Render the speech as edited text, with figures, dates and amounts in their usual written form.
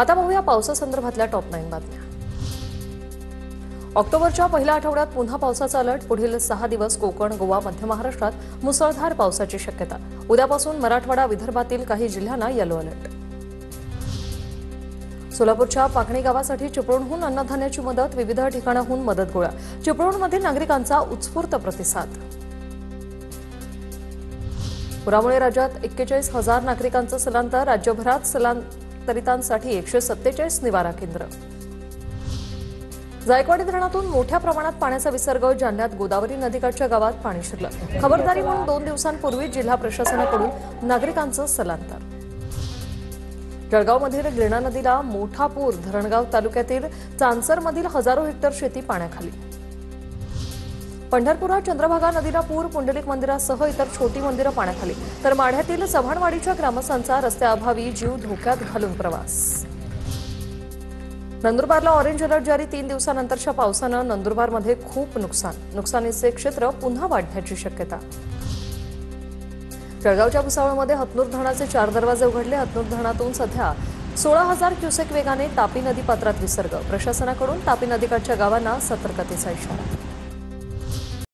आता पाहूया पावसासंदर्भातल्या टॉप 9 बातम्या। ऑक्टोबरच्या पहिल्या आठवड्यात पुन्हा पावसाचा अलर्ट। पुढील 6 दिवस कोकण, गोवा, मध्य महाराष्ट्रात मुसळधार पावसाची शक्यता। उद्यापासून मराठवाडा, विदर्भातील काही जिल्ह्यांना येलो अलर्ट। सोलापूरच्या पाकणी गावासाठी चिपळूणहून अन्नधान्याची मदत। विविध ठिकाणाहून मदत गोळा। चिपळूणमधील नागरिकांचा उत्स्फूर्त प्रतिसाद। पुरामुळे राज्यात 41,000 नागरिकांचं स्थलांतर। राज्यभरात स्थलांतरितांसाठी 147 निवारा केंद्र। जायकवाडी धरणातून मोठ्या प्रमाणात पाण्याचा विसर्ग। जालन्यात गोदावरी नदीकाठच्या गावात पाणी शिरलं। खबरदारी म्हणून 2 दिवसांपूर्वी जिल्हा प्रशासनाकडून नागरिकांचं स्थलांतर। जळगावमधील गिरणा नदीला मोठा पूर। धरणगाव तालुक्यातील चांसरमधील हजारो हेक्टर शेती पाण्याखाली। पंढरपुरात चंद्रभागा नदीला पूर। पुंडलिक मंदिरासह इतर छोटी मंदिरं पाण्याखाली। तर माढ्यातील चव्हाणवाडीच्या ग्रामस्थांचा रस्त्याअभावी जीव धोक्यात घालून प्रवास। नंदुरबारला ऑरेंज अलर्ट जारी। 3 दिवसानंतरच्या पावसानं नंदुरबारमध्ये खूप नुकसानीचे क्षेत्र पुन्हा वाढण्याची शक्यता। जळगावच्या भुसावळमध्ये हतनूर धरणाचे 4 दरवाजे उघडले। हतनूर धरणातून सध्या 16,000 क्युसेक वेगाने तापी नदी पात्रात विसर्ग। प्रशासनाकडून तापी नदीकाठच्या गावांना सतर्कतेचा इशारा।